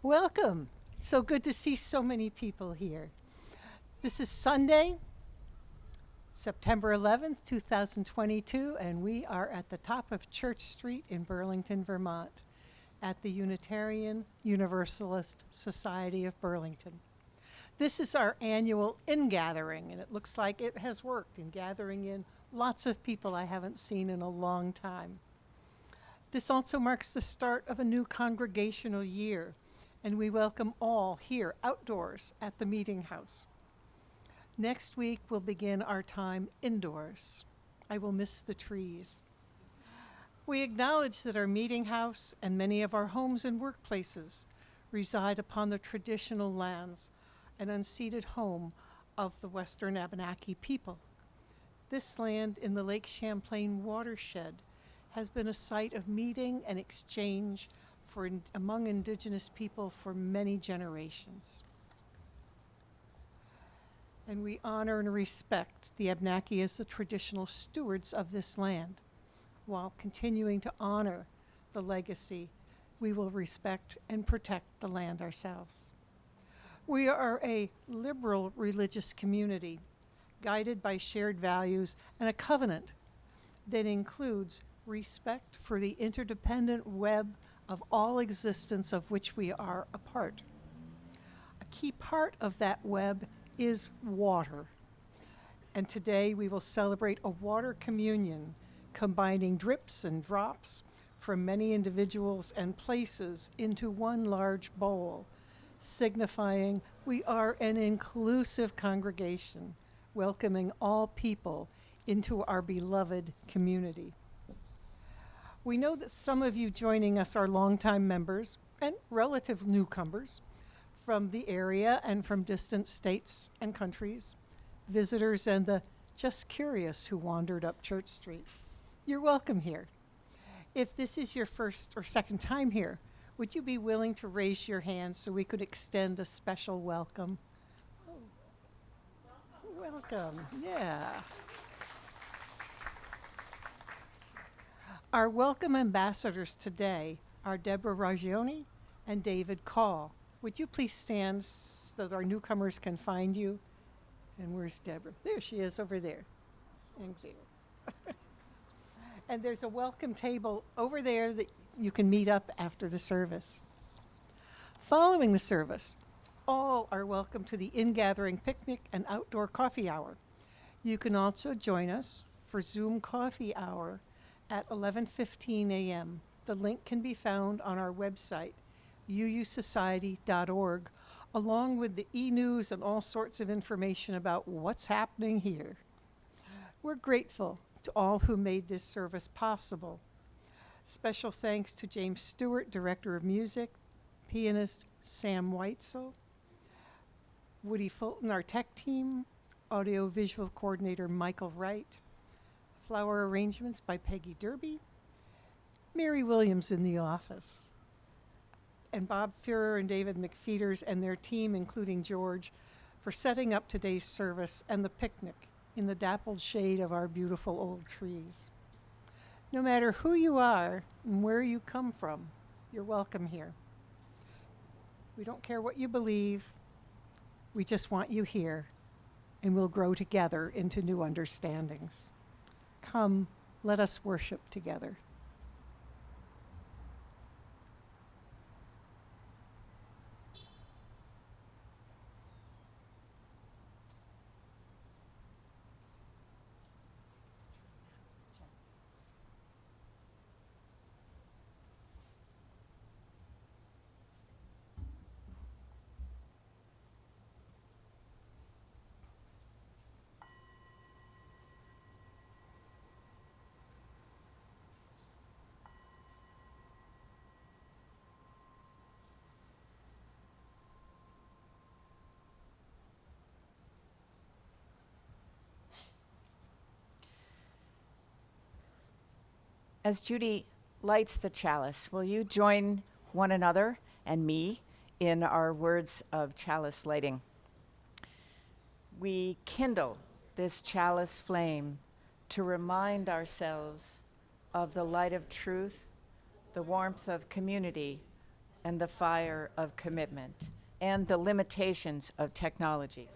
Welcome. So good to see so many people here. This is Sunday, September 11th, 2022, and we are at the top of Church Street in Burlington, Vermont, at the Unitarian Universalist Society of Burlington. This is our annual in-gathering, and it looks like it has worked in gathering in lots of people I haven't seen in a long time. This also marks the start of a new congregational year, and we welcome all here outdoors at the Meeting House. Next week, we'll begin our time indoors. I will miss the trees. We acknowledge that our Meeting House and many of our homes and workplaces reside upon the traditional lands and unceded home of the Western Abenaki people. This land in the Lake Champlain watershed has been a site of meeting and exchange among Indigenous people for many generations. And we honor and respect the Abenaki as the traditional stewards of this land. While continuing to honor the legacy, we will respect and protect the land ourselves. We are a liberal religious community, guided by shared values and a covenant that includes respect for the interdependent web of all existence of which we are a part. A key part of that web is water. And today we will celebrate a water communion, combining drips and drops from many individuals and places into one large bowl, signifying we are an inclusive congregation, welcoming all people into our beloved community. We know that some of you joining us are longtime members and relative newcomers from the area and from distant states and countries, visitors and the just curious who wandered up Church Street. You're welcome here. If this is your first or second time here, would you be willing to raise your hand so we could extend a special welcome? Oh. Welcome, yeah. Our welcome ambassadors today are Deborah Ragioni and David Call. Would you please stand so that our newcomers can find you? And where's Deborah? There she is over there. Thanks, Deborah. And there's a welcome table over there that you can meet up after the service. Following the service, all are welcome to the in-gathering picnic and outdoor coffee hour. You can also join us for Zoom coffee hour at 11:15 a.m. The link can be found on our website, uusociety.org, along with the e-news and all sorts of information about what's happening here. We're grateful to all who made this service possible. Special thanks to James Stewart, Director of Music, pianist Sam Weitzel, Woody Fulton, our tech team, audio-visual coordinator Michael Wright, flower arrangements by Peggy Derby, Mary Williams in the office, and Bob Führer and David McFeeters and their team, including George, for setting up today's service and the picnic in the dappled shade of our beautiful old trees. No matter who you are and where you come from, you're welcome here. We don't care what you believe, we just want you here, and we'll grow together into new understandings. Come, let us worship together. As Judy lights the chalice, will you join one another and me in our words of chalice lighting? We kindle this chalice flame to remind ourselves of the light of truth, the warmth of community, and the fire of commitment, and the limitations of technology.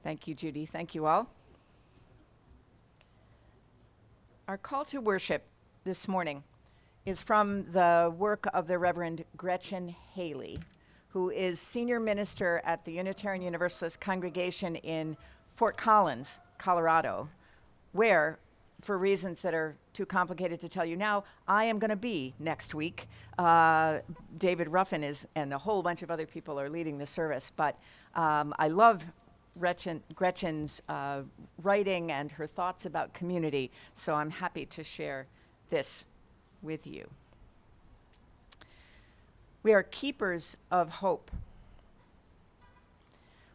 Thank you, Judy. Thank you all. Our call to worship this morning is from the work of the Reverend Gretchen Haley, who is senior minister at the Unitarian Universalist congregation in Fort Collins, Colorado, where for reasons that are too complicated to tell you now, I am going to be next week. David Ruffin is, and a whole bunch of other people are leading the service. But I love Gretchen's writing and her thoughts about community, so I'm happy to share this with you. We are keepers of hope.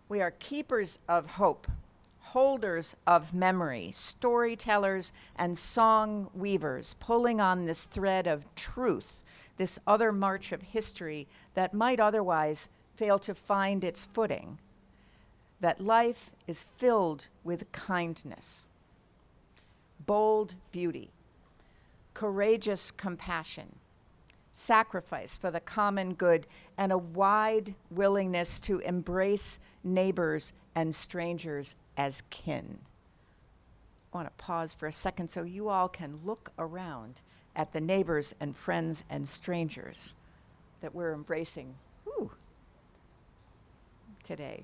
We are keepers of hope, holders of memory, storytellers and song weavers, pulling on this thread of truth, this other march of history that might otherwise fail to find its footing. That life is filled with kindness, bold beauty, courageous compassion, sacrifice for the common good, and a wide willingness to embrace neighbors and strangers as kin. I want to pause for a second so you all can look around at the neighbors and friends and strangers that we're embracing today.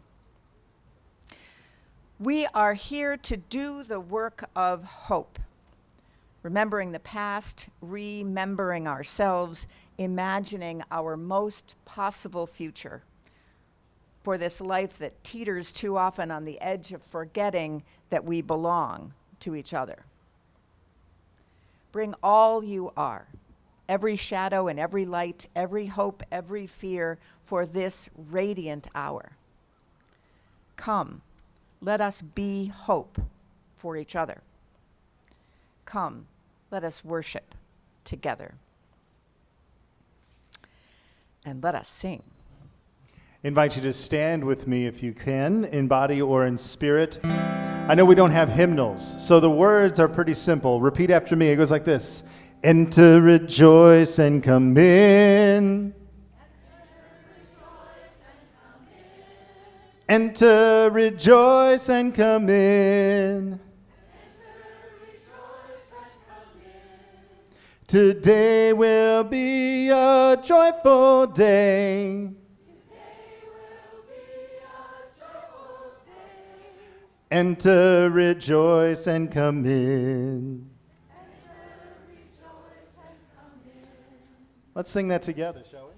We are here to do the work of hope, remembering the past, remembering ourselves, imagining our most possible future for this life that teeters too often on the edge of forgetting that we belong to each other. Bring all you are, every shadow and every light, every hope, every fear, for this radiant hour. Come, let us be hope for each other. Come, let us worship together. And let us sing. Invite you to stand with me if you can, in body or in spirit. I know we don't have hymnals, so the words are pretty simple. Repeat after me. It goes like this. Enter, rejoice, and come in. Enter, rejoice, and come in. Today will be a joyful day. Enter, rejoice, and come in. Let's sing that together, shall we?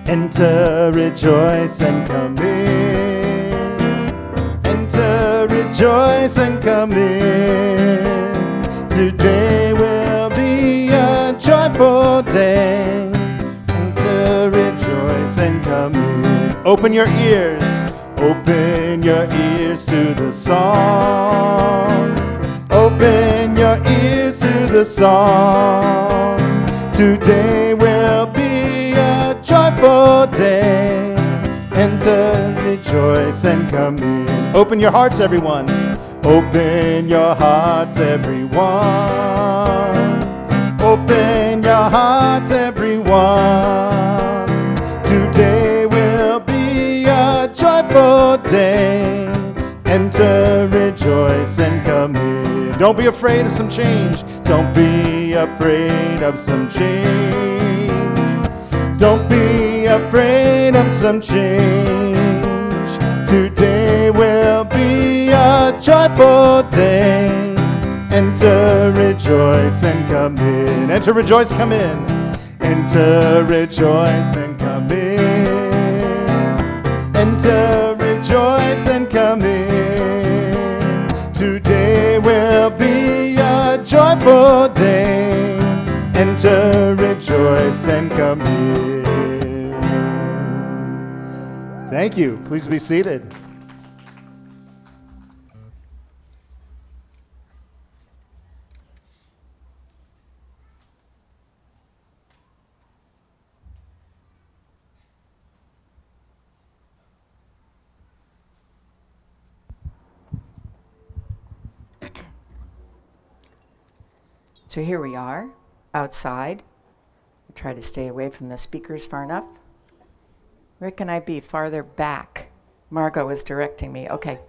Enter, rejoice, and come in. Enter, rejoice, and come in. Today will be a joyful day. Enter, rejoice, and come in. Open your ears to the song. Open your ears to the song. Today will be a joyful day. Enter, rejoice, and come in. Open your hearts, everyone. Open your hearts, everyone. Open your hearts, everyone. Today will be a joyful day. Enter, rejoice, and come in. Don't be afraid of some change. Don't be afraid of some change. Don't be afraid of some change. Today will be a joyful day. Enter, rejoice, and come in. Enter, rejoice, come in. Enter, rejoice, and come in. Enter, rejoice, and come in. Today will be a joyful day. Enter, rejoice, and come in. Thank you. Please be seated. So here we are, outside. I'll try to stay away from the speakers far enough. Where can I be? Farther back. Margot is directing me. Okay.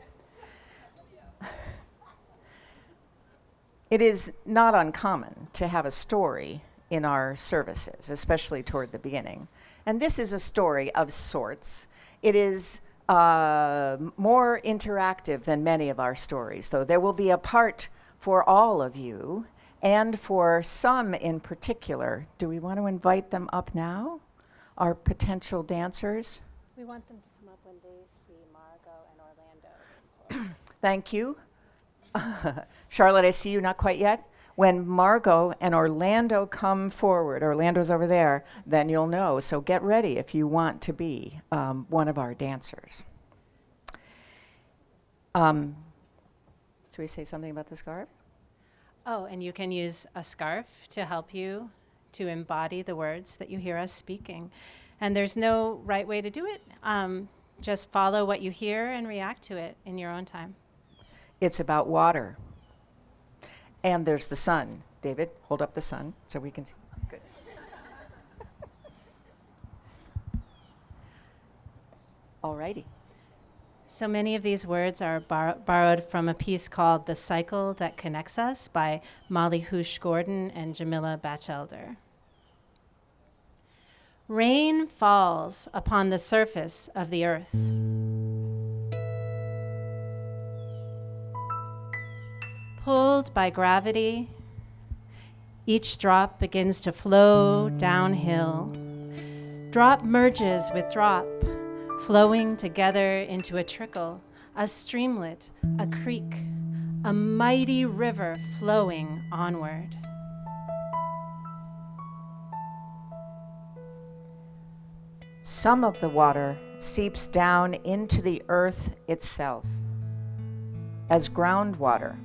It is not uncommon to have a story in our services, especially toward the beginning. And this is a story of sorts. It is more interactive than many of our stories, though there will be a part for all of you and for some in particular. Do we want to invite them up now, our potential dancers? We want them to come up when they see Margot and Orlando. Thank you. Charlotte, I see you, not quite yet. When Margot and Orlando come forward, Orlando's over there, then you'll know. So get ready if you want to be one of our dancers. Should we say something about the scarf? Oh, and you can use a scarf to help you to embody the words that you hear us speaking. And there's no right way to do it. Just follow what you hear and react to it in your own time. It's about water. And there's the sun. David, hold up the sun so we can see. Good. All righty. So many of these words are borrowed from a piece called The Cycle That Connects Us by Molly Hoosh Gordon and Jamila Batchelder. Rain falls upon the surface of the earth. Pulled by gravity, each drop begins to flow downhill. Drop merges with drop, flowing together into a trickle, a streamlet, a creek, a mighty river flowing onward. Some of the water seeps down into the earth itself as groundwater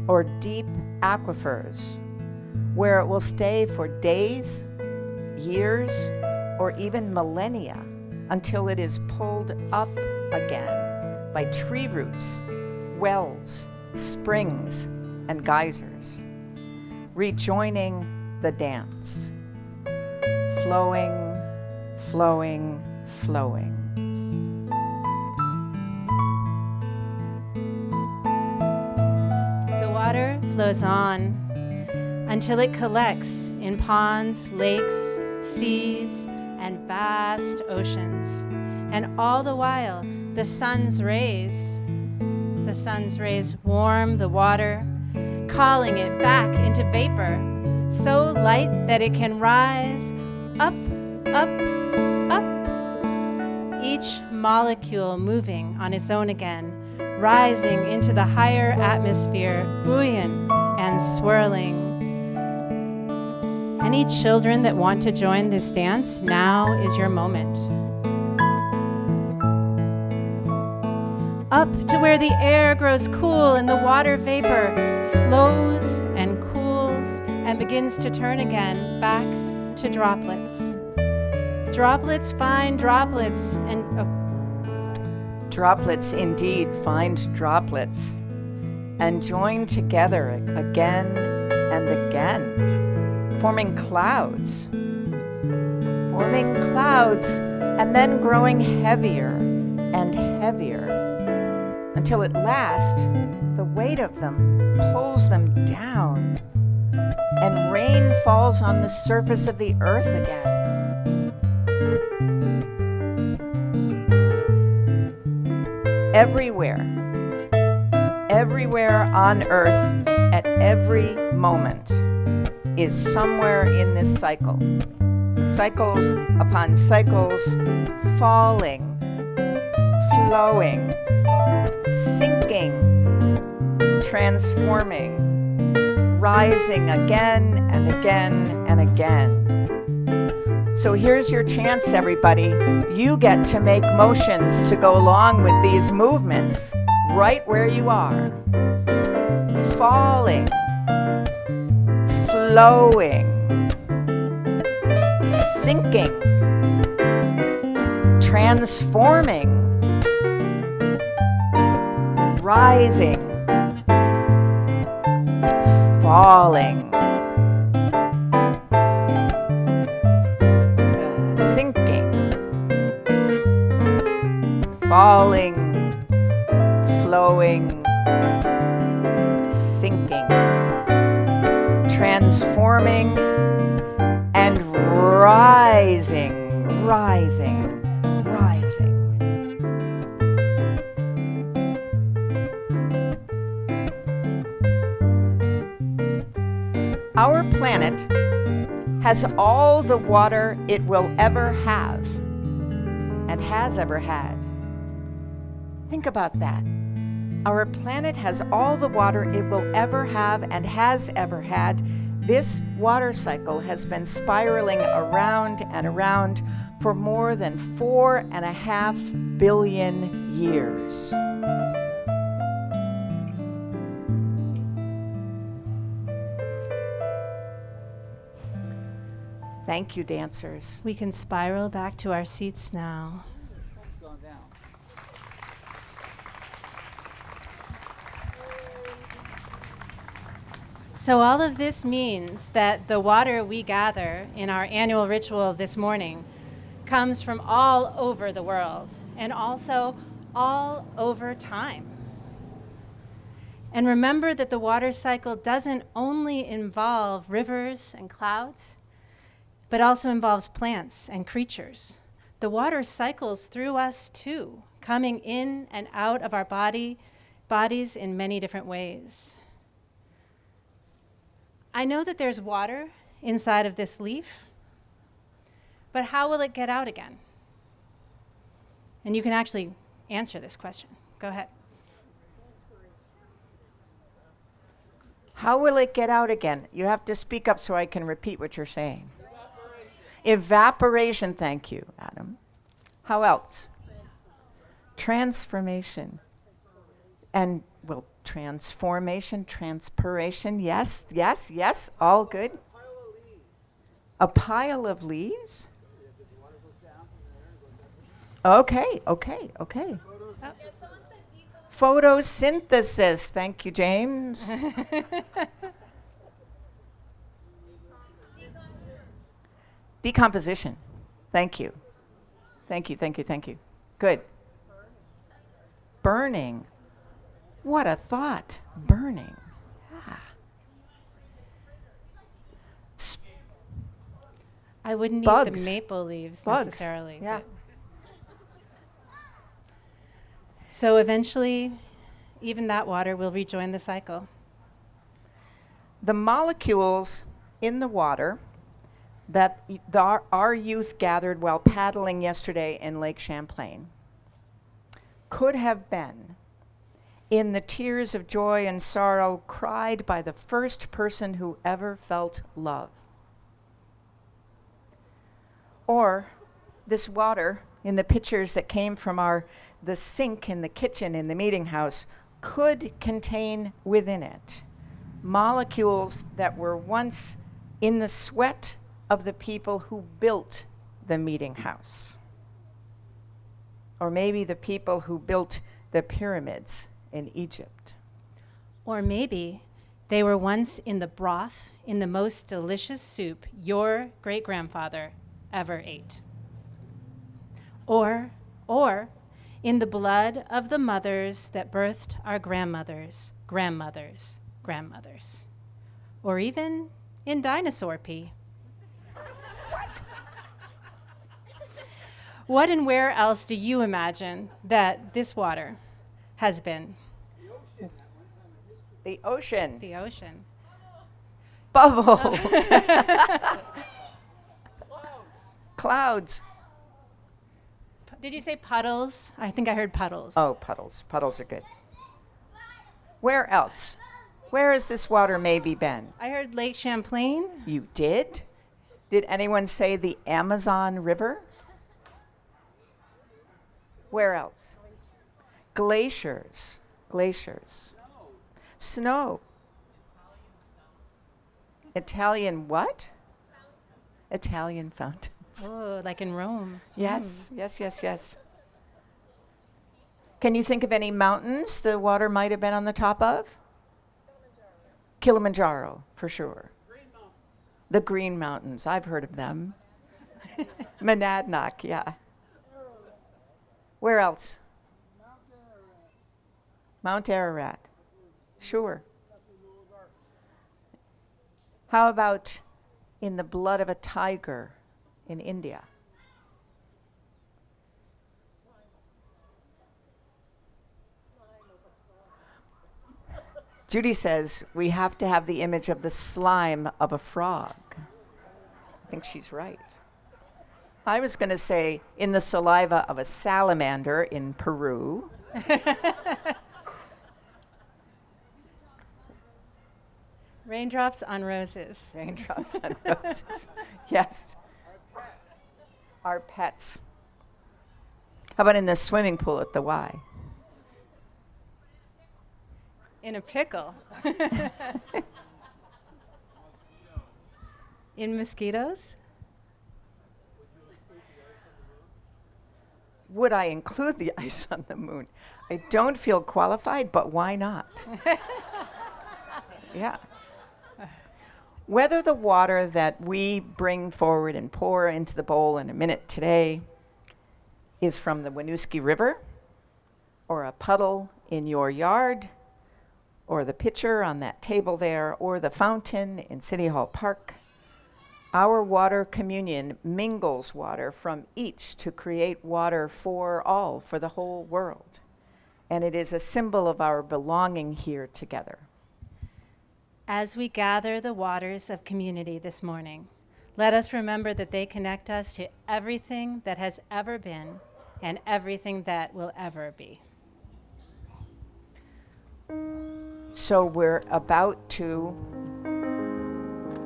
or deep aquifers, where it will stay for days, years, or even millennia until it is pulled up again by tree roots, wells, springs, and geysers, rejoining the dance, flowing, flowing, flowing. The water flows on until it collects in ponds, lakes, seas, and vast oceans. And all the while, the sun's rays warm the water, calling it back into vapor, so light that it can rise up, up, up, each molecule moving on its own again, rising into the higher atmosphere, buoyant and swirling. Any children that want to join this dance, now is your moment. Up to where the air grows cool and the water vapor slows and cools and begins to turn again back to droplets. Droplets find droplets and Droplets indeed find droplets and join together again and again, forming clouds, and then growing heavier and heavier until at last the weight of them pulls them down and rain falls on the surface of the earth again. Everywhere on earth at every moment is somewhere in this cycle. Cycles upon cycles, falling, flowing, sinking, transforming, rising again and again and again. So here's your chance, everybody. You get to make motions to go along with these movements right where you are. Falling, flowing, sinking, transforming, rising, falling, sinking, falling, flowing, sinking, transforming, rising, rising, rising. Our planet has all the water it will ever have and has ever had. Think about that. Our planet has all the water it will ever have and has ever had. This water cycle has been spiraling around and around for more than 4.5 billion years. Thank you, dancers. We can spiral back to our seats now. So all of this means that the water we gather in our annual ritual this morning comes from all over the world and also all over time. And remember that the water cycle doesn't only involve rivers and clouds, but also involves plants and creatures. The water cycles through us too, coming in and out of our bodies in many different ways. I know that there's water inside of this leaf, but how will it get out again? And you can actually answer this question. Go ahead. How will it get out again? You have to speak up so I can repeat what you're saying. Evaporation, thank you, Adam. How else? Transformation. And, well, transformation, transpiration, yes, yes, yes, all good. A pile of leaves? Okay, okay, okay. Photosynthesis, thank you, James. Decomposition, thank you. Thank you, thank you, thank you. Good. Burning. What a thought. Burning. Ah. I wouldn't eat Bugs. the maple leaves Bugs. necessarily. Yeah. but- So eventually, even that water will rejoin the cycle. The molecules in the water that our youth gathered while paddling yesterday in Lake Champlain could have been in the tears of joy and sorrow cried by the first person who ever felt love. Or this water in the pitchers that came from the sink in the kitchen in the meeting house could contain within it molecules that were once in the sweat of the people who built the meeting house. Or maybe the people who built the pyramids in Egypt. Or maybe they were once in the broth in the most delicious soup your great-grandfather ever ate. Or in the blood of the mothers that birthed our grandmothers, grandmothers, grandmothers. Or even in dinosaur pee. What and where else do you imagine that this water has been? The ocean. The ocean. Bubbles. Clouds. Did you say puddles? I think I heard puddles. Oh, puddles. Puddles are good. Where else? Where has this water maybe been? I heard Lake Champlain. You did? Did anyone say the Amazon River? Where else? Glaciers. Glaciers. Snow. Italian what? Italian fountains. Oh, like in Rome. Yes, yes, yes, yes. Can you think of any mountains the water might have been on the top of? Kilimanjaro, for sure. The Green Mountains, I've heard of them. Monadnock, yeah. Where else? Mount Ararat. Sure. How about in the blood of a tiger? in India? Judy says we have to have the image of the slime of a frog. I think she's right. I was going to say in the saliva of a salamander in Peru. Raindrops on roses. Raindrops on roses. Yes. Our pets. How about in the swimming pool at the Y? In a pickle. In mosquitoes? Would I include the ice on the moon? I don't feel qualified, but why not? Yeah. Whether the water that we bring forward and pour into the bowl in a minute today is from the Winooski River, or a puddle in your yard, or the pitcher on that table there, or the fountain in City Hall Park, our water communion mingles water from each to create water for all, for the whole world. And it is a symbol of our belonging here together. As we gather the waters of community this morning, let us remember that they connect us to everything that has ever been and everything that will ever be. So we're about to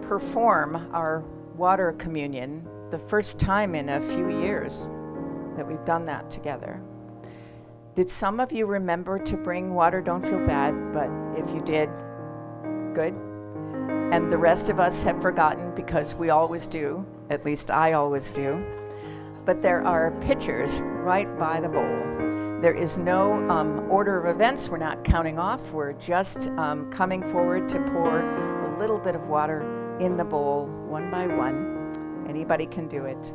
perform our water communion, the first time in a few years that we've done that together. Did some of you remember to bring water? Don't feel bad, but if you did, good. And the rest of us have forgotten because we always do, at least I always do. But there are pitchers right by the bowl. There is no order of events. We're not counting off. We're just coming forward to pour a little bit of water in the bowl, one by one. Anybody can do it.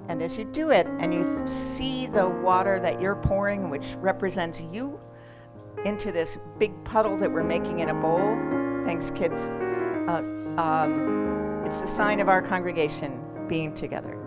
And as you do it, and you see the water that you're pouring, which represents you, into this big puddle that we're making in a bowl. Thanks, kids. It's the sign of our congregation being together.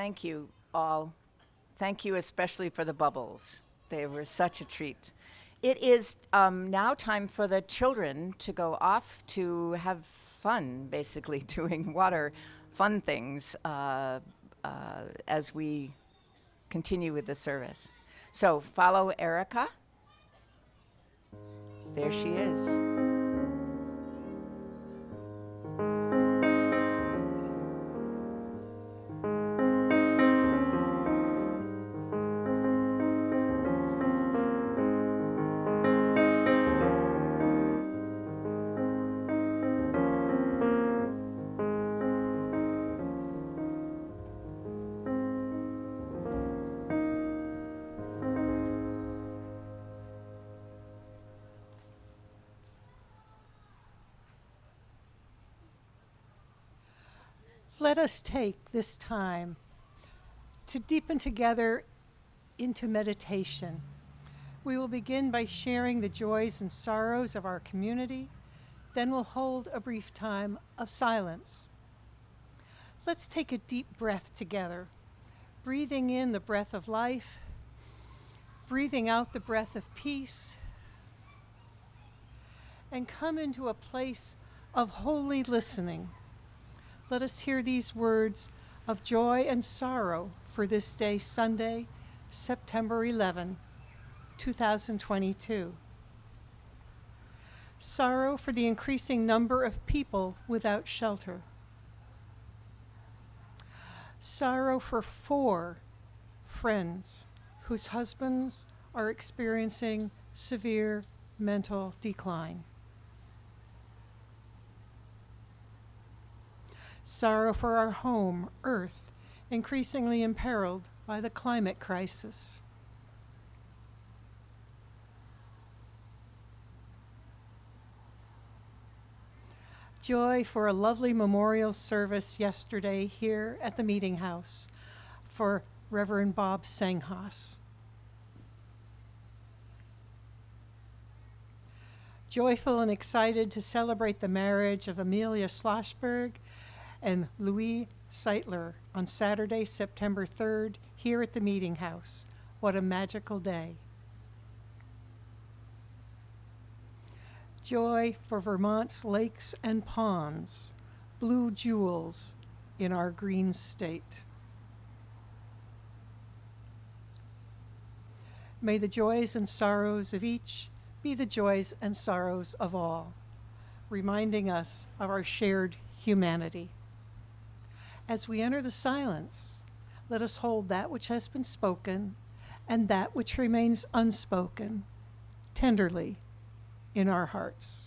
Thank you all. Thank you especially for the bubbles. They were such a treat. It is now time for the children to go off to have fun, basically doing water fun things as we continue with the service. So follow Erica. There she is. Let us take this time to deepen together into meditation. We will begin by sharing the joys and sorrows of our community, then we'll hold a brief time of silence. Let's take a deep breath together, breathing in the breath of life, breathing out the breath of peace, and come into a place of holy listening. Let us hear these words of joy and sorrow for this day, Sunday, September 11, 2022. Sorrow for the increasing number of people without shelter. Sorrow for 4 friends whose husbands are experiencing severe mental decline. Sorrow for our home, Earth, increasingly imperiled by the climate crisis. Joy for a lovely memorial service yesterday here at the Meeting House for Reverend Bob Sanghas. Joyful and excited to celebrate the marriage of Amelia Schlossberg and Louis Seitler on Saturday, September 3rd, here at the Meeting House. What a magical day. Joy for Vermont's lakes and ponds, blue jewels in our green state. May the joys and sorrows of each be the joys and sorrows of all, reminding us of our shared humanity. As we enter the silence, let us hold that which has been spoken and that which remains unspoken tenderly in our hearts.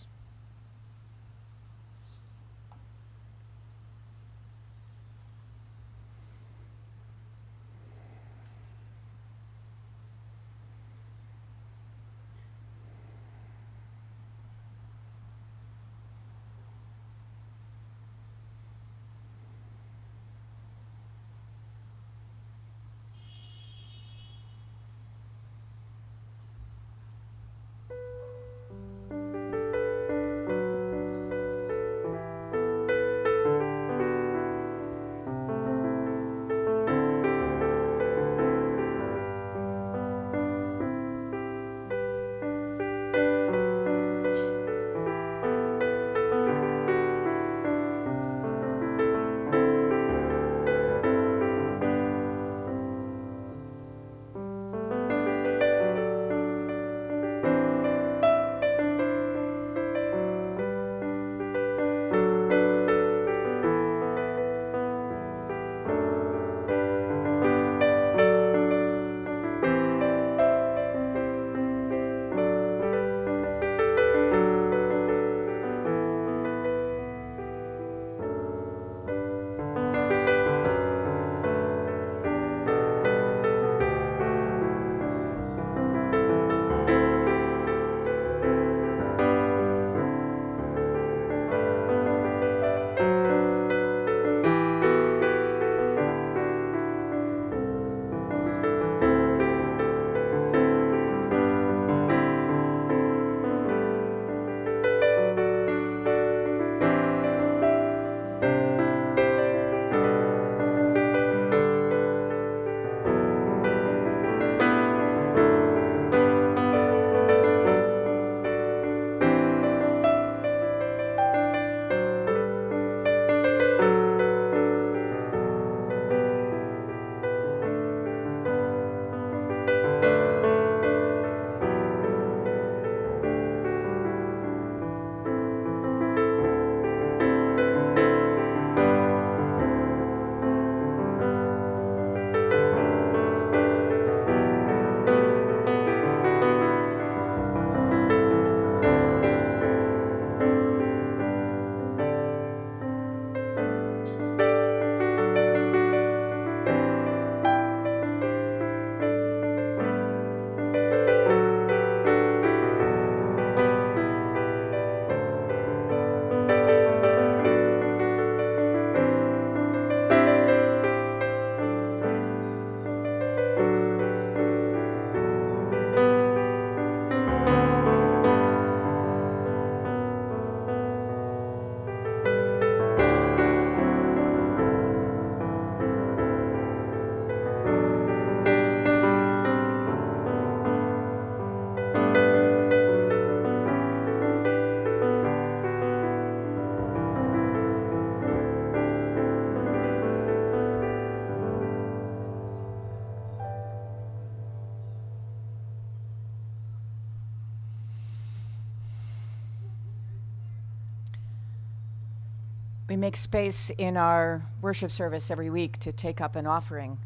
We make space in our worship service every week to take up an offering,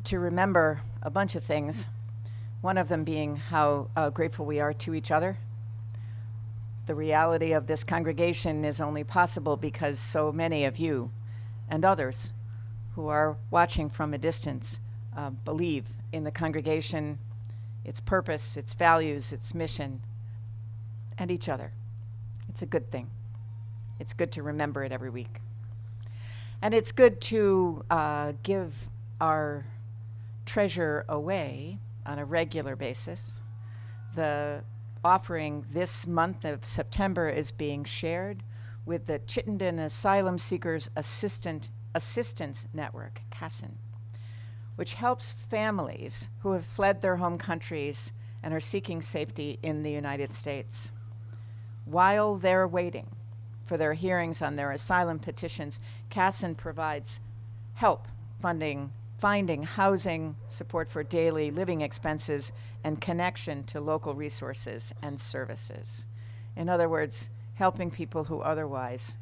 to remember a bunch of things, one of them being how grateful we are to each other. The reality of this congregation is only possible because so many of you and others who are watching from a distance believe in the congregation, its purpose, its values, its mission, and each other. It's a good thing. It's good to remember it every week. And it's good to give our treasure away on a regular basis. The offering this month of September is being shared with the Chittenden Asylum Seekers Assistance Network, CASN, which helps families who have fled their home countries and are seeking safety in the United States. While they're waiting for their hearings on their asylum petitions, CASN provides help finding housing, support for daily living expenses, and connection to local resources and services. In other words, helping people who otherwise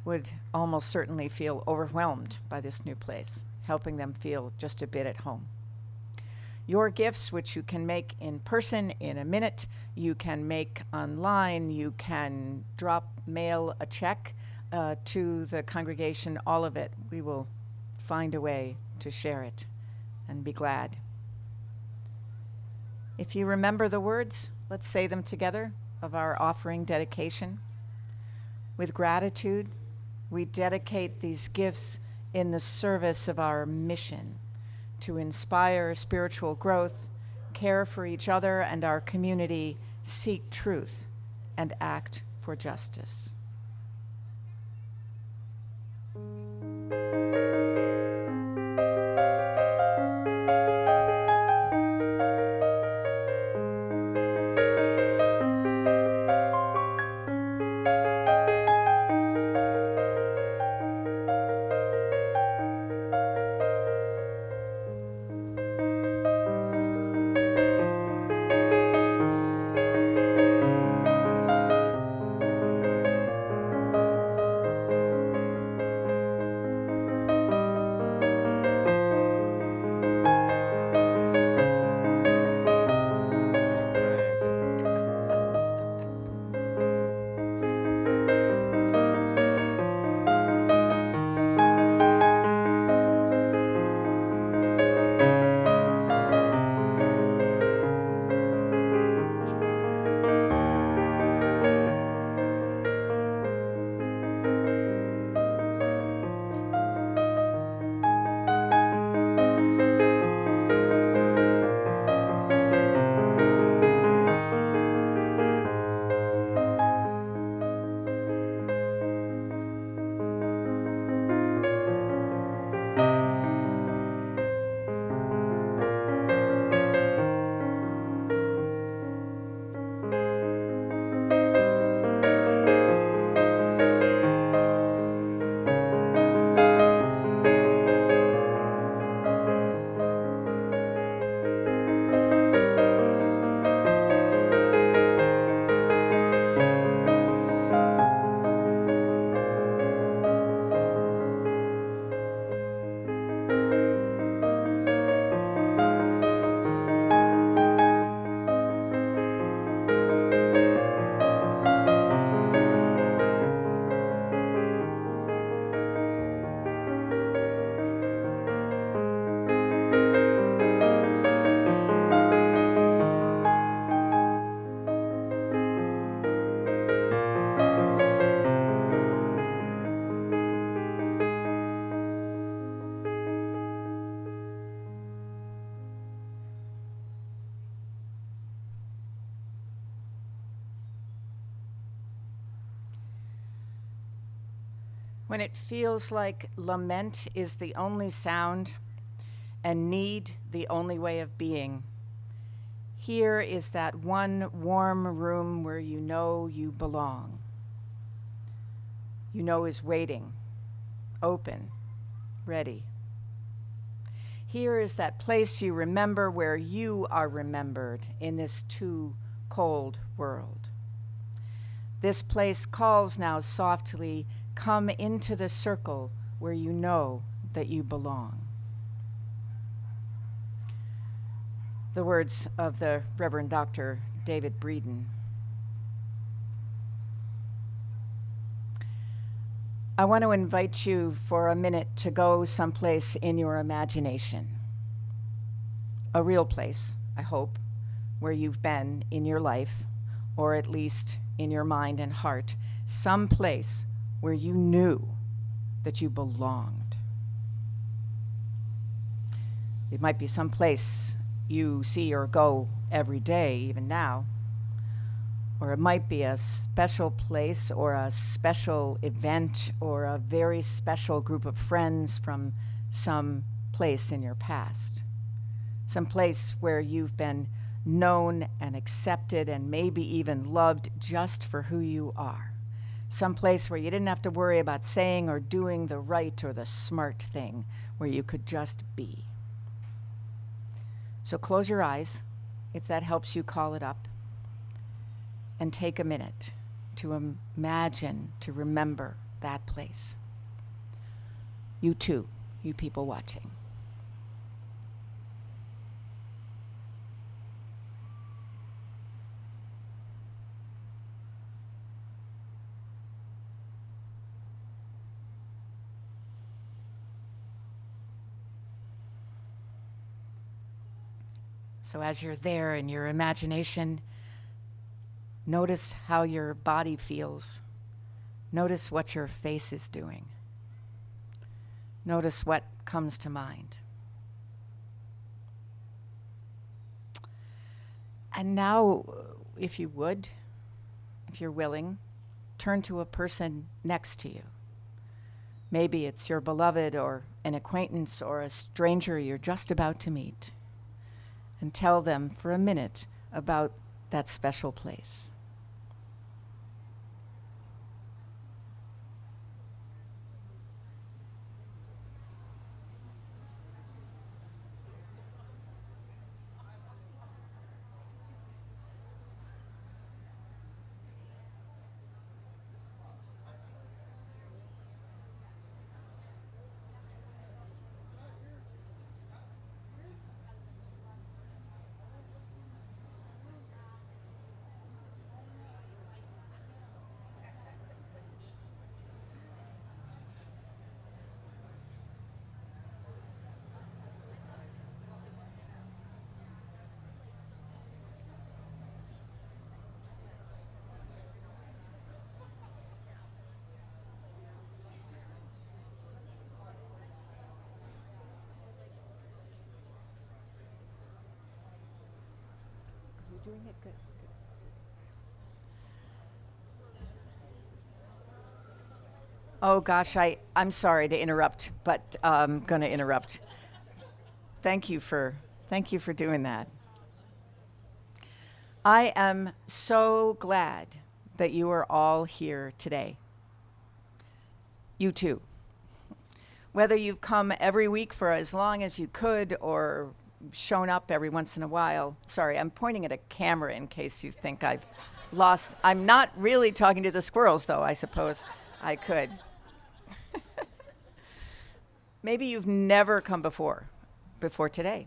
would almost certainly feel overwhelmed by this new place, helping them feel just a bit at home. Your gifts, which you can make in person in a minute, you can make online, you can mail a check to the congregation, all of it. We will find a way to share it and be glad. If you remember the words, let's say them together, of our offering dedication. With gratitude, we dedicate these gifts in the service of our mission to inspire spiritual growth, care for each other and our community, seek truth, and act for justice. When it feels like lament is the only sound and need the only way of being, here is that one warm room where you know you belong. You know is waiting, open, ready. Here is that place you remember where you are remembered in this too cold world. This place calls now softly come into the circle where you know that you belong. The words of the Reverend Dr. David Breeden. I want to invite you for a minute to go someplace in your imagination. A real place, I hope, where you've been in your life, or at least in your mind and heart, some place where you knew that you belonged. It might be some place you see or go every day, even now. Or it might be a special place or a special event or a very special group of friends from some place in your past. Some place where you've been known and accepted and maybe even loved just for who you are. Some place where you didn't have to worry about saying or doing the right or the smart thing, where you could just be. So close your eyes, if that helps you call it up, and take a minute to imagine, to remember that place. You too, you people watching. So as you're there in your imagination, notice how your body feels. Notice what your face is doing. Notice what comes to mind. And now, if you would, if you're willing, turn to a person next to you. Maybe it's your beloved or an acquaintance or a stranger you're just about to meet, and tell them for a minute about that special place. You're doing it good. Oh gosh, I'm sorry to interrupt, but I'm going to interrupt. Thank you for doing that. I am so glad that you are all here today. You too. Whether you've come every week for as long as you could or shown up every once in a while. Sorry, I'm pointing at a camera in case you think I've lost. I'm not really talking to the squirrels, though, I suppose I could. Maybe you've never come before today.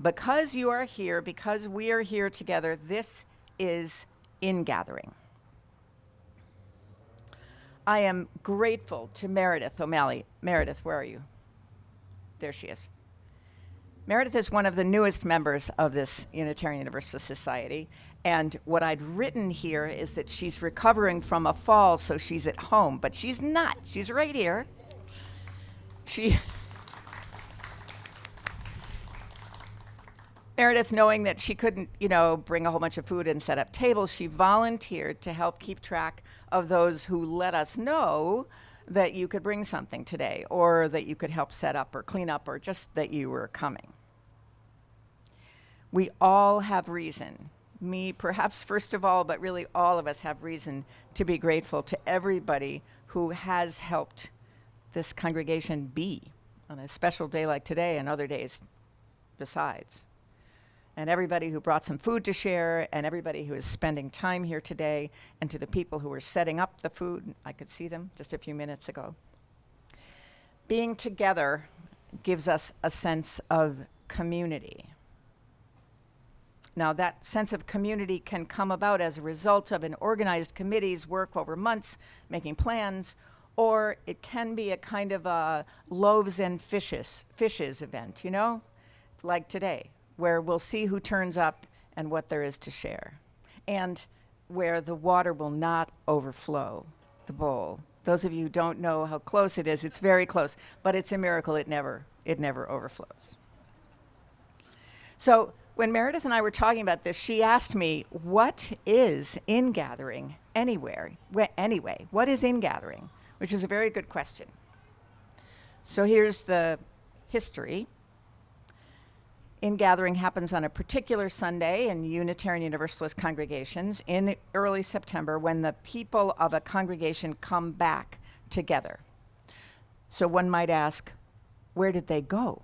Because you are here, because we are here together, this is Ingathering. I am grateful to Meredith O'Malley. Meredith, where are you? There she is. Meredith is one of the newest members of this Unitarian Universalist Society, and what I'd written here is that she's recovering from a fall, so she's at home, but she's not. She's right here. Meredith, knowing that she couldn't, bring a whole bunch of food and set up tables, she volunteered to help keep track of those who let us know that you could bring something today, or that you could help set up or clean up, or just that you were coming. We all have reason, me perhaps first of all, but really all of us have reason to be grateful to everybody who has helped this congregation be on a special day like today and other days besides. and everybody who brought some food to share, and everybody who is spending time here today, and to the people who were setting up the food. I could see them just a few minutes ago. Being together gives us a sense of community. Now, that sense of community can come about as a result of an organized committee's work over months, making plans, or it can be a kind of a loaves and fishes event, you know, like today, where we'll see who turns up and what there is to share, and where the water will not overflow the bowl. Those of you who don't know how close it is, it's very close, but it's a miracle it never overflows. So when Meredith and I were talking about this, she asked me, what is ingathering anyway? What is ingathering? Which is a very good question. So here's the history. Ingathering happens on a particular Sunday in Unitarian Universalist congregations in early September when the people of a congregation come back together. So one might ask, where did they go?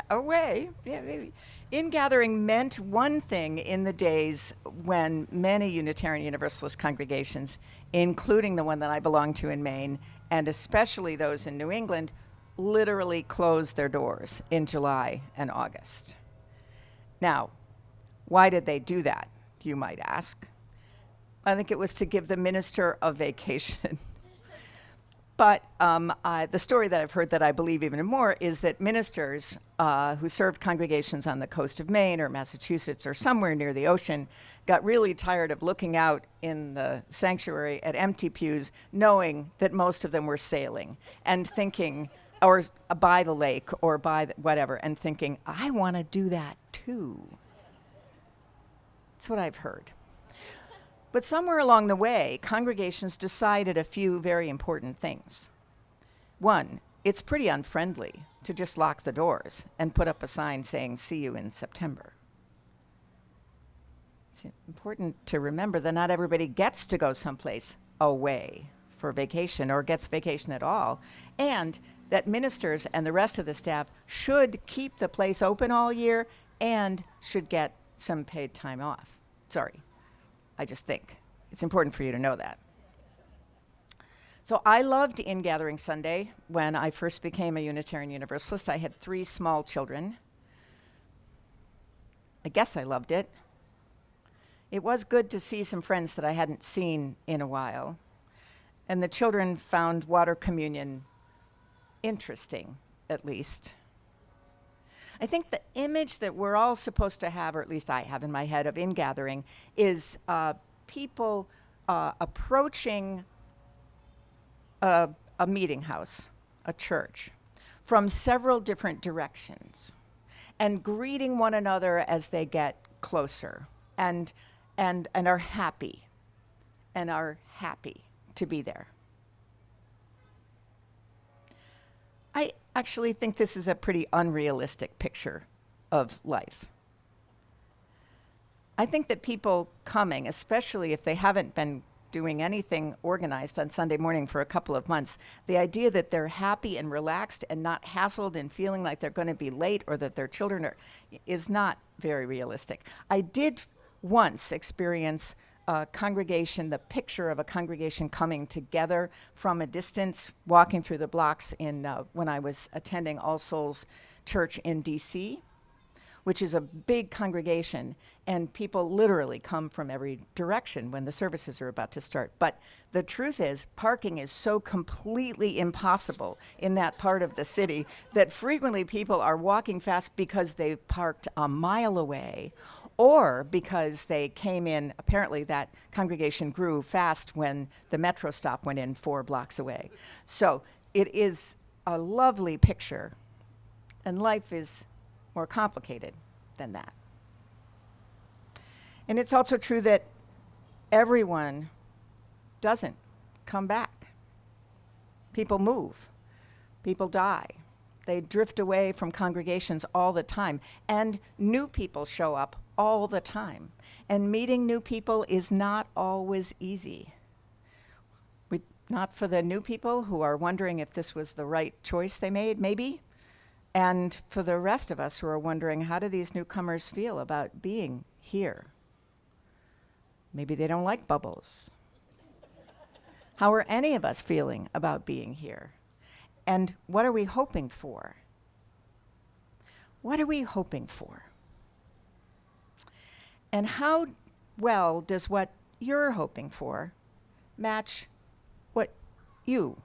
Away, yeah, maybe. Ingathering meant one thing in the days when many Unitarian Universalist congregations, including the one that I belong to in Maine, and especially those in New England, literally closed their doors in July and August. Now, why did they do that, you might ask? I think it was to give the minister a vacation. But the story that I've heard that I believe even more is that ministers who served congregations on the coast of Maine or Massachusetts or somewhere near the ocean got really tired of looking out in the sanctuary at empty pews, knowing that most of them were sailing and thinking, or by the lake or by whatever, and thinking, I want to do that too. That's what I've heard. But somewhere along the way, congregations decided a few very important things. One, it's pretty unfriendly to just lock the doors and put up a sign saying, see you in September. It's important to remember that not everybody gets to go someplace away for vacation or gets vacation at all, and that ministers and the rest of the staff should keep the place open all year and should get some paid time off. Sorry. I just think it's important for you to know that. So I loved Ingathering Sunday when I first became a Unitarian Universalist. I had 3 small children. I guess I loved it. It was good to see some friends that I hadn't seen in a while. And the children found water communion interesting, at least. I think the image that we're all supposed to have, or at least I have in my head, of ingathering is people approaching a meeting house, a church, from several different directions and greeting one another as they get closer and are happy to be there. I actually think this is a pretty unrealistic picture of life. I think that people coming, especially if they haven't been doing anything organized on Sunday morning for a couple of months, the idea that they're happy and relaxed and not hassled and feeling like they're going to be late or that their children are, is not very realistic. I did once experience a congregation, the picture of a congregation coming together from a distance, walking through the blocks in when I was attending All Souls Church in DC, which is a big congregation, and people literally come from every direction when the services are about to start. But the truth is, parking is so completely impossible in that part of the city that frequently people are walking fast because they've parked a mile away, or because they came in, apparently that congregation grew fast when the metro stop went in 4 blocks away. So it is a lovely picture, and life is more complicated than that. And it's also true that everyone doesn't come back. People move, people die. They drift away from congregations all the time, and new people show up all the time. And meeting new people is not always easy. Not for the new people who are wondering if this was the right choice they made, maybe. And for the rest of us who are wondering, how do these newcomers feel about being here? Maybe they don't like bubbles. How are any of us feeling about being here? And what are we hoping for? What are we hoping for? And how well does what you're hoping for match what you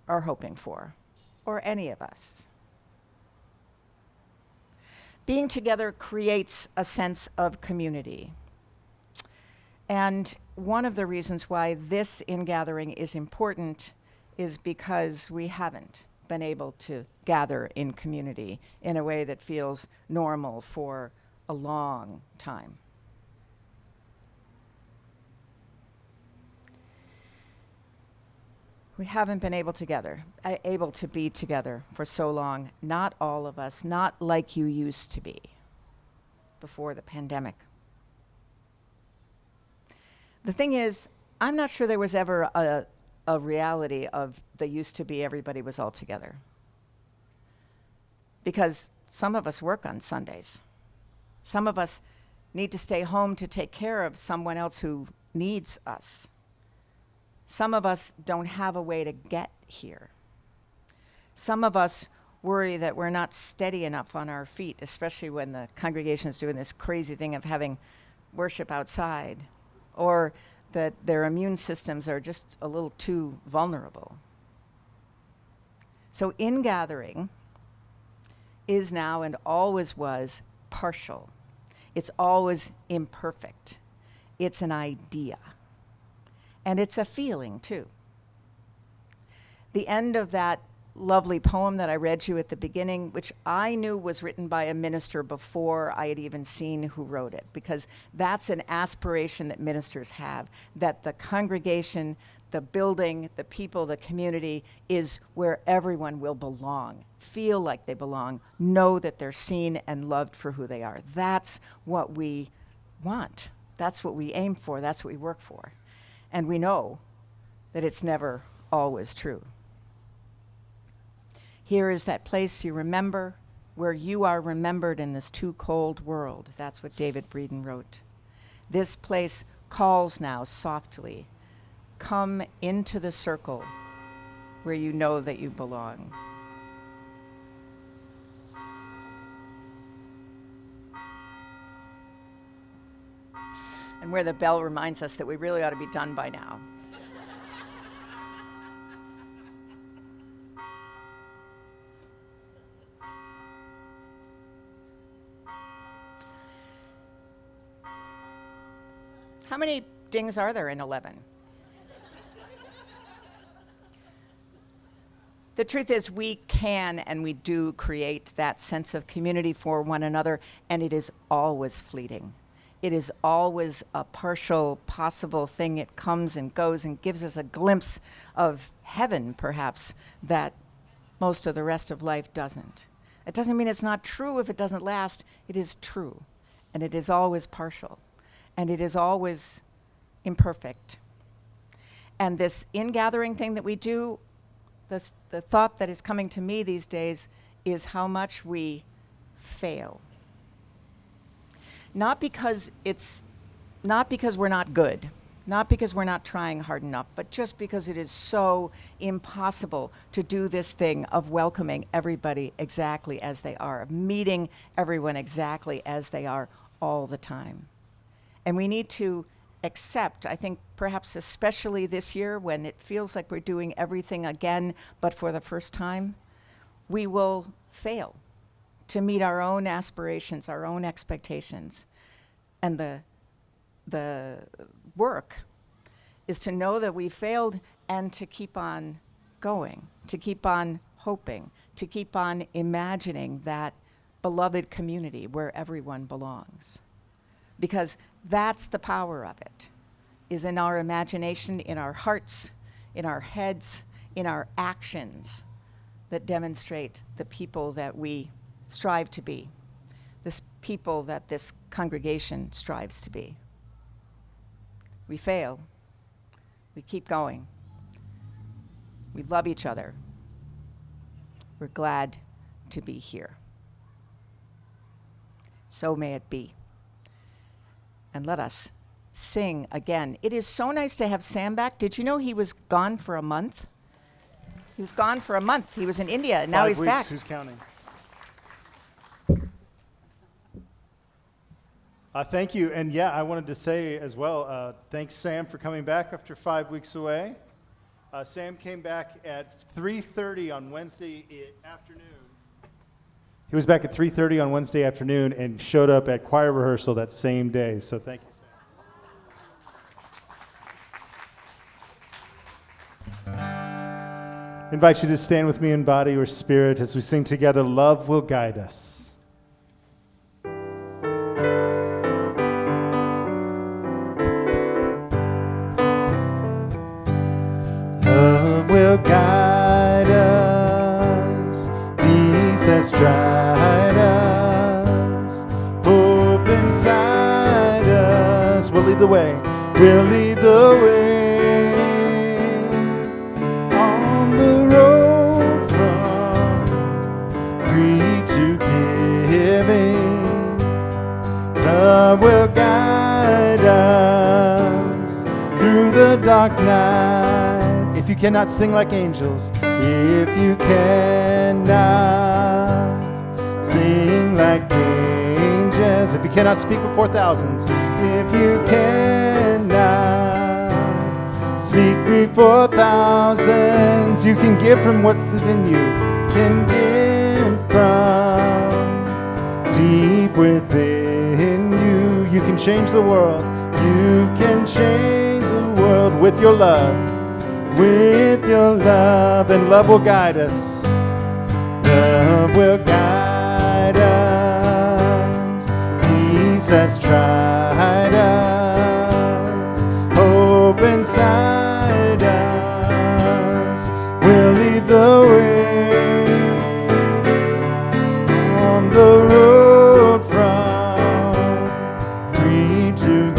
are hoping for, or any of us? Being together creates a sense of community. And one of the reasons why this ingathering is important is because we haven't been able to gather in community in a way that feels normal for a long time. We haven't been able to be together for so long. Not all of us, not like you used to be before the pandemic. The thing is, I'm not sure there was ever a reality of the used to be everybody was all together. Because some of us work on Sundays. Some of us need to stay home to take care of someone else who needs us. Some of us don't have a way to get here. Some of us worry that we're not steady enough on our feet, especially when the congregation is doing this crazy thing of having worship outside, or that their immune systems are just a little too vulnerable. So ingathering is now and always was partial. It's always imperfect. It's an idea. And it's a feeling, too. The end of that lovely poem that I read you at the beginning, which I knew was written by a minister before I had even seen who wrote it, because that's an aspiration that ministers have, that the congregation, the building, the people, the community is where everyone will belong, feel like they belong, know that they're seen and loved for who they are. That's what we want. That's what we aim for. That's what we work for. And we know that it's never always true. Here is that place you remember, where you are remembered in this too cold world. That's what David Breeden wrote. This place calls now softly. Come into the circle where you know that you belong. And where the bell reminds us that we really ought to be done by now. How many dings are there in 11? The truth is, we can and we do create that sense of community for one another, and it is always fleeting. It is always a partial, possible thing. It comes and goes and gives us a glimpse of heaven, perhaps, that most of the rest of life doesn't. It doesn't mean it's not true if it doesn't last. It is true, and it is always partial, and it is always imperfect. And this ingathering thing that we do, the thought that is coming to me these days is how much we fail. Not because we're not good, not because we're not trying hard enough, but just because it is so impossible to do this thing of welcoming everybody exactly as they are, of meeting everyone exactly as they are all the time. And we need to accept, I think perhaps especially this year when it feels like we're doing everything again, but for the first time, we will fail to meet our own aspirations, our own expectations. And the work is to know that we failed and to keep on going, to keep on hoping, to keep on imagining that beloved community where everyone belongs. Because that's the power of it, is in our imagination, in our hearts, in our heads, in our actions that demonstrate the people that we strive to be, this people that this congregation strives to be. We fail. We keep going. We love each other. We're glad to be here. So may it be. And let us sing again. It is so nice to have Sam back. Did you know he was gone for a month? He was gone for a month. He was in India, and now 5 he's weeks, back. Who's counting? Thank you. And yeah, I wanted to say as well, thanks, Sam, for coming back after 5 weeks away. Sam came back at 3:30 on Wednesday afternoon. He was back at 3:30 on Wednesday afternoon and showed up at choir rehearsal that same day. So thank you, Sam. I invite you to stand with me in body or spirit as we sing together, Love Will Guide Us. Love will guide us, peace has tried us, hope inside us. We'll lead the way, we'll lead the way on the road from greed to giving. Love will guide us through the dark night. If you cannot sing like angels, if you cannot sing like angels, if you cannot speak before thousands, if you cannot speak before thousands, you can give from what's within you, can give from deep within you. You can change the world, you can change the world with your love. With your love, and love will guide us. Love will guide us. Peace has tried us. Hope inside us. We'll lead the way on the road from greed to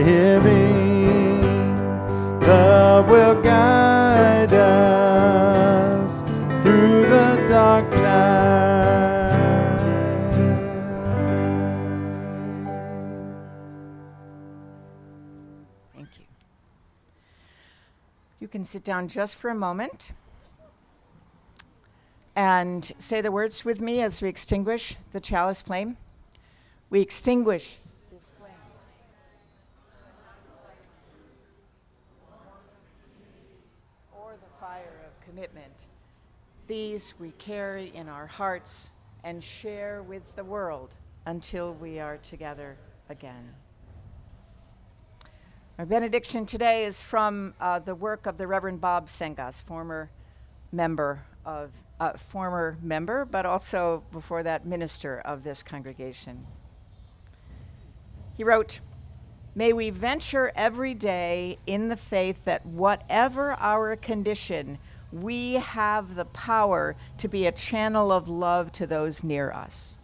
giving. Love will guide us through the dark night. Thank you. You can sit down just for a moment and say the words with me as we extinguish the chalice flame. We extinguish this flame. Or the fire of commitment. These we carry in our hearts and share with the world until we are together again. Our benediction today is from the work of the Reverend Bob Sengas, former member, but also before that minister of this congregation. He wrote, "May we venture every day in the faith that whatever our condition, we have the power to be a channel of love to those near us.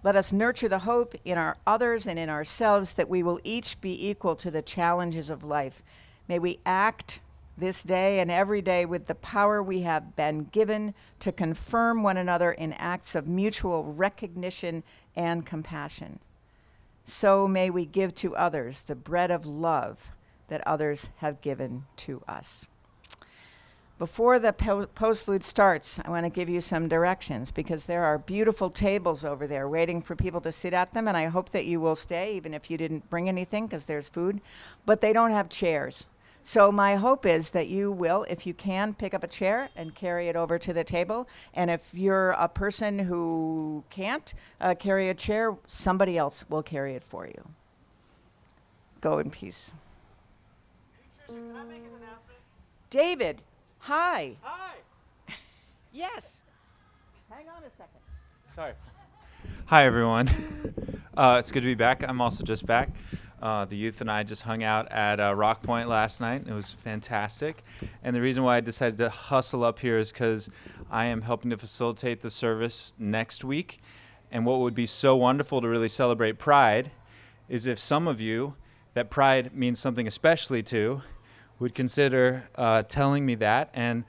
Let us nurture the hope in our others and in ourselves that we will each be equal to the challenges of life. May we act this day and every day with the power we have been given to confirm one another in acts of mutual recognition and compassion. So may we give to others the bread of love that others have given to us." Before the postlude starts, I want to give you some directions because there are beautiful tables over there waiting for people to sit at them, and I hope that you will stay even if you didn't bring anything because there's food, but they don't have chairs. So my hope is that you will, if you can, pick up a chair and carry it over to the table, and if you're a person who can't carry a chair, somebody else will carry it for you. Go in peace. Hey, Tricia, can I make an announcement? David, hi. Hi. Yes. Hang on a second. Sorry. Hi, everyone. It's good to be back. I'm also just back. The youth and I just hung out at Rock Point last night. It was fantastic. And the reason why I decided to hustle up here is because I am helping to facilitate the service next week. And what would be so wonderful to really celebrate Pride is if some of you that Pride means something especially to would consider telling me that and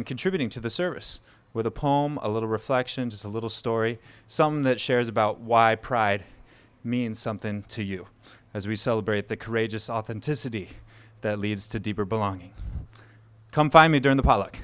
contributing to the service. with a poem, a little reflection, just a little story, something that shares about why pride means something to you as we celebrate the courageous authenticity that leads to deeper belonging. Come find me during the potluck.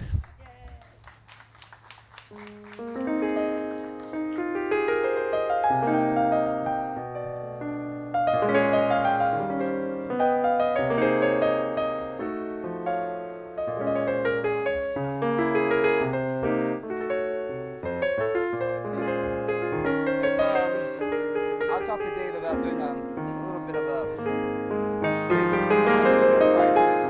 I'll talk to Dave about doing a little bit of a say some stuff prior to this.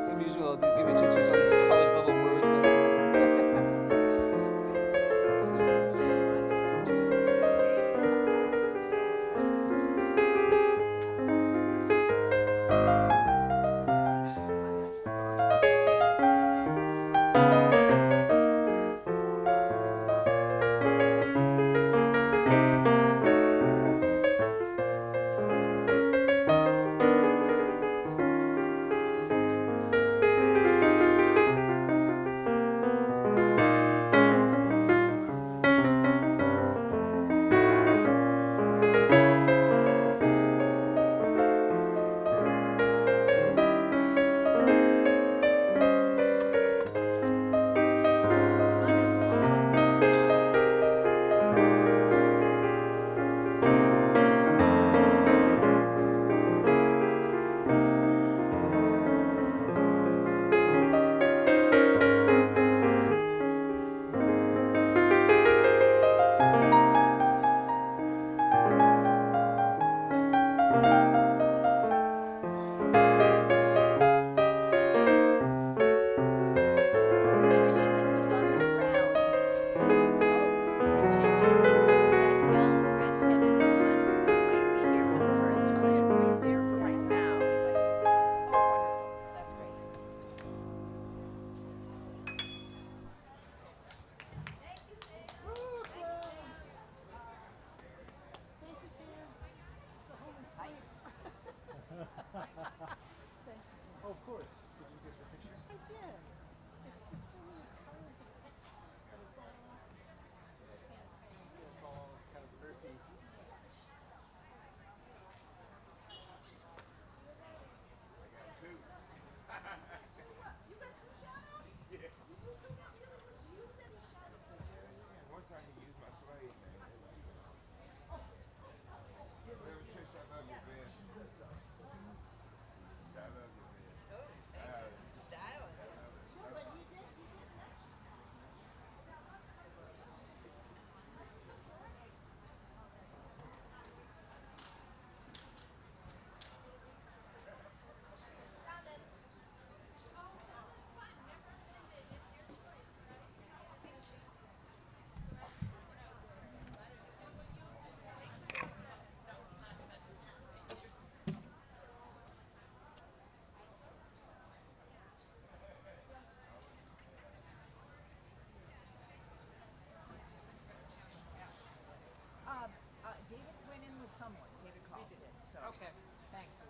I'm usually they'll give me teachers on these college level words. Of course. Did you get the picture? I did.